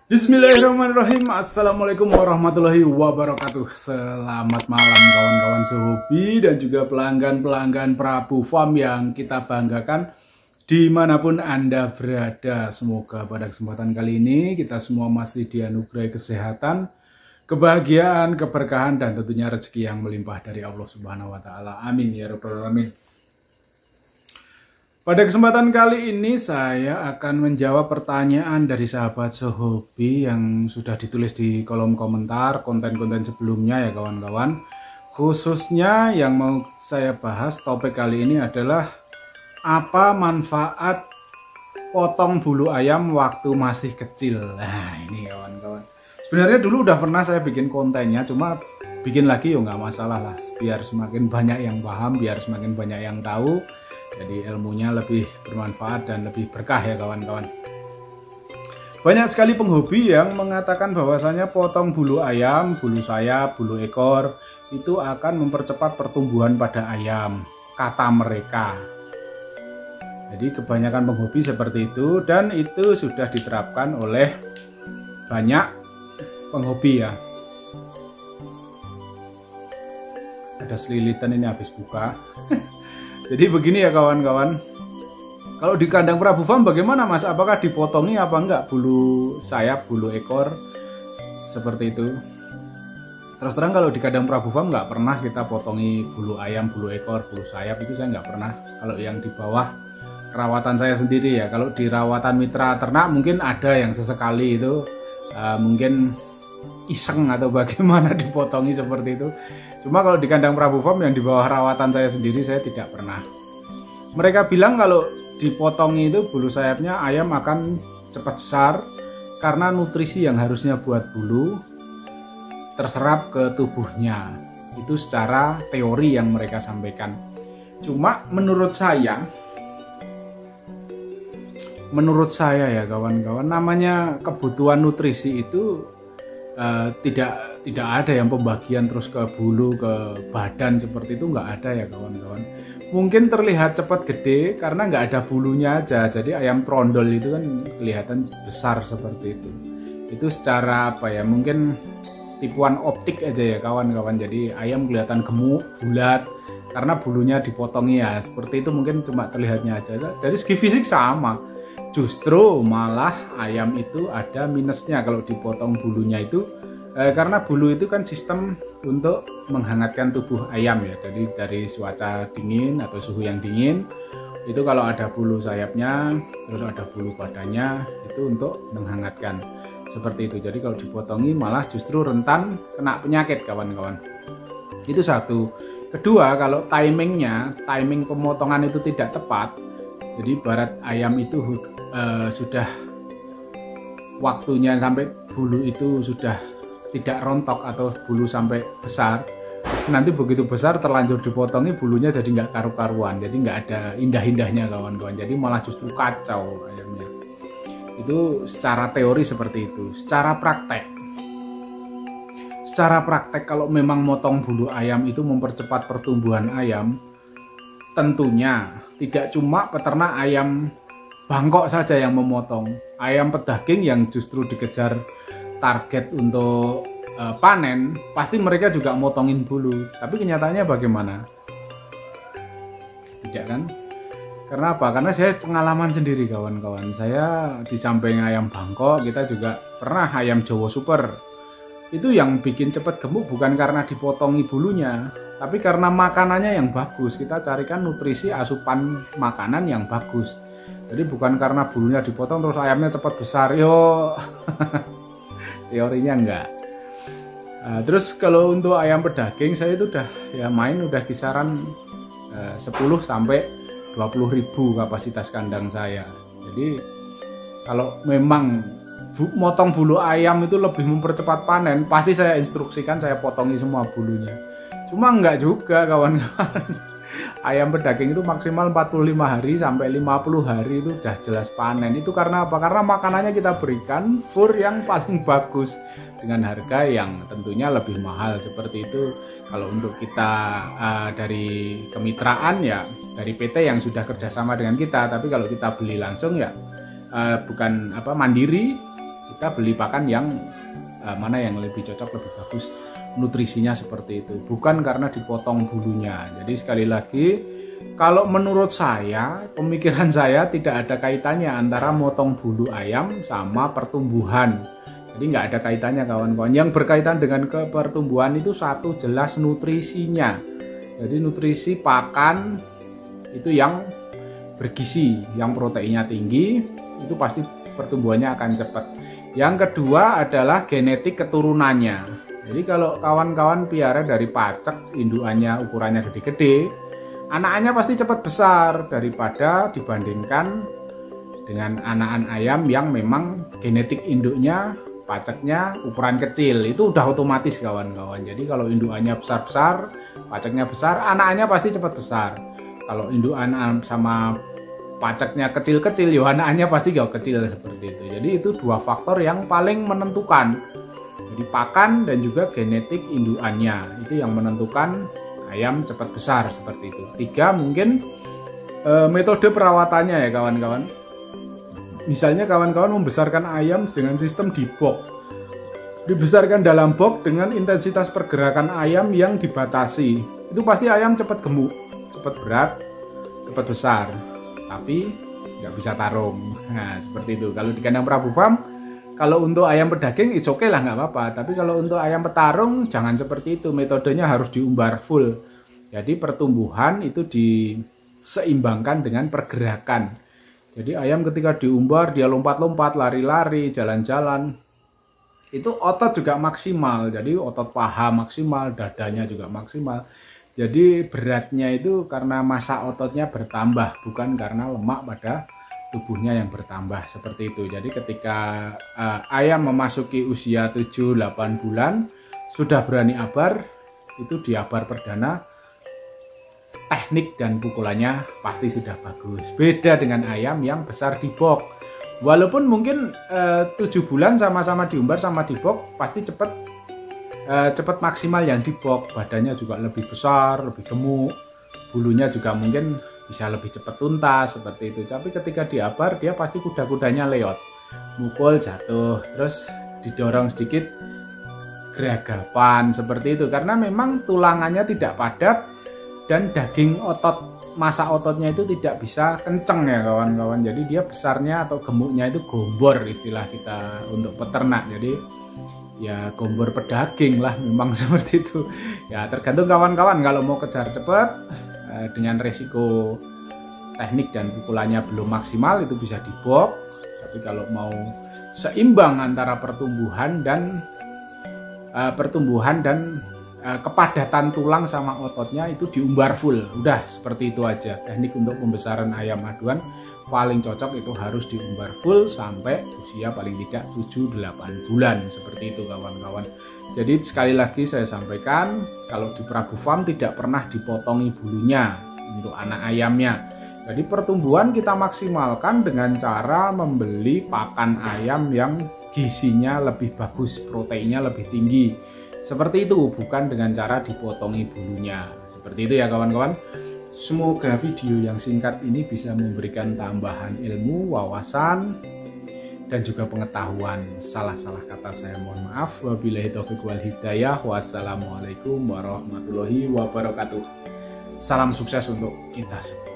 Bismillahirrahmanirrahim. Assalamualaikum warahmatullahi wabarakatuh. Selamat malam kawan-kawan sehobi dan juga pelanggan-pelanggan Prabu Farm yang kita banggakan dimanapun Anda berada. Semoga pada kesempatan kali ini kita semua masih dianugerahi kesehatan, kebahagiaan, keberkahan, dan tentunya rezeki yang melimpah dari Allah Subhanahu wa Ta'ala. Amin ya Rabbal Alamin. Pada kesempatan kali ini saya akan menjawab pertanyaan dari sahabat sehobi yang sudah ditulis di kolom komentar konten-konten sebelumnya ya kawan-kawan. Khususnya yang mau saya bahas topik kali ini adalah apa manfaat potong bulu ayam waktu masih kecil. Nah ini kawan-kawan. Sebenarnya dulu udah pernah saya bikin kontennya, cuma bikin lagi ya nggak masalah lah. Biar semakin banyak yang paham, biar semakin banyak yang tahu. Jadi ilmunya lebih bermanfaat dan lebih berkah ya kawan-kawan. Banyak sekali penghobi yang mengatakan bahwasanya potong bulu ayam, bulu sayap, bulu ekor itu akan mempercepat pertumbuhan pada ayam, kata mereka. Jadi kebanyakan penghobi seperti itu dan itu sudah diterapkan oleh banyak penghobi ya. Ada selilitan ini habis buka. Jadi begini ya kawan-kawan, kalau di kandang Prabu Farm bagaimana mas? Apakah dipotongi apa enggak bulu sayap, bulu ekor seperti itu? Terus terang kalau di kandang Prabu Farm nggak pernah kita potongi bulu ayam, bulu ekor, bulu sayap, itu saya nggak pernah. Kalau yang di bawah rawatan saya sendiri ya, kalau di rawatan mitra ternak mungkin ada yang sesekali itu mungkin iseng atau bagaimana dipotongi seperti itu. Cuma kalau di kandang Prabu Farm yang di bawah rawatan saya sendiri saya tidak pernah. Mereka bilang kalau dipotongi itu bulu sayapnya ayam akan cepat besar karena nutrisi yang harusnya buat bulu terserap ke tubuhnya. Itu secara teori yang mereka sampaikan. Cuma menurut saya ya kawan-kawan, namanya kebutuhan nutrisi itu tidak ada yang pembagian terus ke bulu, ke badan seperti itu, nggak ada ya kawan-kawan. Mungkin terlihat cepat gede karena nggak ada bulunya aja, jadi ayam trondol itu kan kelihatan besar seperti itu. Itu secara apa ya, mungkin tipuan optik aja ya kawan-kawan, jadi ayam kelihatan gemuk, bulat karena bulunya dipotongi ya, seperti itu mungkin cuma terlihatnya aja. Dari segi fisik sama, justru malah ayam itu ada minusnya kalau dipotong bulunya itu. Karena bulu itu kan sistem untuk menghangatkan tubuh ayam ya. Jadi dari cuaca dingin atau suhu yang dingin itu kalau ada bulu sayapnya, terus ada bulu badannya itu untuk menghangatkan seperti itu. Jadi kalau dipotongi malah justru rentan kena penyakit kawan-kawan. Itu satu. Kedua, kalau timing pemotongan itu tidak tepat. Jadi barat ayam itu sudah waktunya sampai bulu itu sudah tidak rontok atau bulu sampai besar, nanti begitu besar terlanjur dipotongi bulunya jadi nggak karu-karuan, jadi nggak ada indah-indahnya kawan-kawan, jadi malah justru kacau ayamnya. Itu secara teori seperti itu. Secara praktek kalau memang motong bulu ayam itu mempercepat pertumbuhan ayam, tentunya tidak cuma peternak ayam Bangkok saja yang memotong. Ayam pedaging yang justru dikejar target untuk panen, pasti mereka juga motongin bulu. Tapi kenyataannya bagaimana? Tidak kan? Karena apa? Karena saya pengalaman sendiri kawan-kawan. Saya di samping ayam Bangkok, kita juga pernah ayam Jawa Super. Itu yang bikin cepat gemuk bukan karena dipotongi bulunya, tapi karena makanannya yang bagus. Kita carikan nutrisi asupan makanan yang bagus. Jadi bukan karena bulunya dipotong terus ayamnya cepat besar. Yo. Teorinya enggak. Terus kalau untuk ayam pedaging saya itu udah kisaran 10 sampai 20 ribu kapasitas kandang saya. Jadi kalau memang motong bulu ayam itu lebih mempercepat panen, pasti saya instruksikan saya potongi semua bulunya. Cuma enggak juga kawan-kawan. Ayam pedaging itu maksimal 45 hari sampai 50 hari itu udah jelas panen. Itu karena apa? Karena makanannya kita berikan fur yang paling bagus dengan harga yang tentunya lebih mahal seperti itu. Kalau untuk kita dari kemitraan ya dari PT yang sudah kerjasama dengan kita, tapi kalau kita beli langsung ya bukan mandiri, kita beli pakan yang mana yang lebih cocok, lebih bagus nutrisinya seperti itu, bukan karena dipotong bulunya. Jadi sekali lagi, kalau menurut saya, pemikiran saya tidak ada kaitannya antara motong bulu ayam sama pertumbuhan. Jadi nggak ada kaitannya kawan-kawan. Yang berkaitan dengan pertumbuhan itu satu, jelas nutrisinya. Jadi nutrisi pakan itu yang bergizi, yang proteinnya tinggi, itu pasti pertumbuhannya akan cepat. Yang kedua adalah genetik keturunannya. Jadi kalau kawan-kawan piara dari pacek, indukannya ukurannya gede-gede, anak-anaknya pasti cepat besar daripada dibandingkan dengan anak-anak ayam yang memang genetik induknya, paceknya ukuran kecil. Itu udah otomatis kawan-kawan. Jadi kalau indukannya besar-besar, paceknya besar, anak-anaknya pasti cepat besar. Kalau indukan sama paceknya kecil-kecil, ya anak-anaknya pasti gak kecil seperti itu. Jadi itu dua faktor yang paling menentukan. Jadi pakan dan juga genetik indukannya, itu yang menentukan ayam cepat besar seperti itu. Tiga, mungkin metode perawatannya ya kawan-kawan. Misalnya kawan-kawan membesarkan ayam dengan sistem di box. Dibesarkan dalam box dengan intensitas pergerakan ayam yang dibatasi. Itu pasti ayam cepat gemuk, cepat berat, cepat besar. Tapi nggak bisa tarung. Nah seperti itu. Kalau di kandang Prabu Farm, kalau untuk ayam pedaging it's okay lah, nggak apa-apa. Tapi kalau untuk ayam petarung jangan seperti itu. Metodenya harus diumbar full. Jadi pertumbuhan itu diseimbangkan dengan pergerakan. Jadi ayam ketika diumbar dia lompat-lompat, lari-lari, jalan-jalan. Itu otot juga maksimal. Jadi otot paha maksimal, dadanya juga maksimal. Jadi beratnya itu karena massa ototnya bertambah, bukan karena lemak pada tubuhnya yang bertambah seperti itu. Jadi ketika ayam memasuki usia 7-8 bulan sudah berani abar, itu di abar perdana teknik dan pukulannya pasti sudah bagus. Beda dengan ayam yang besar di box. Walaupun mungkin 7 bulan sama-sama diumbar sama di box, pasti cepat maksimal yang di box. Badannya juga lebih besar, lebih gemuk, bulunya juga mungkin bisa lebih cepat tuntas seperti itu. Tapi ketika diabar dia pasti kuda-kudanya leot, mukul jatuh, terus didorong sedikit geragapan seperti itu, karena memang tulangannya tidak padat dan daging otot, massa ototnya itu tidak bisa kenceng ya kawan-kawan. Jadi dia besarnya atau gemuknya itu gombor, istilah kita untuk peternak. Jadi ya gombor pedaging lah memang seperti itu. Ya tergantung kawan-kawan, kalau mau kejar cepat dengan resiko teknik dan pukulannya belum maksimal itu bisa di box. Tapi kalau mau seimbang antara pertumbuhan dan kepadatan tulang sama ototnya itu diumbar full. Udah seperti itu aja. Teknik untuk pembesaran ayam aduan paling cocok itu harus diumbar full sampai usia paling tidak 7-8 bulan seperti itu kawan-kawan. Jadi sekali lagi saya sampaikan, kalau di Prabu Farm tidak pernah dipotongi bulunya untuk anak ayamnya. Jadi pertumbuhan kita maksimalkan dengan cara membeli pakan ayam yang gizinya lebih bagus, proteinnya lebih tinggi. Seperti itu, bukan dengan cara dipotongi bulunya. Seperti itu ya kawan-kawan. Semoga video yang singkat ini bisa memberikan tambahan ilmu, wawasan, dan juga pengetahuan. Salah-salah kata saya mohon maaf. Wabillahi taufiq wal hidayah. Wassalamualaikum warahmatullahi wabarakatuh. Salam sukses untuk kita semua.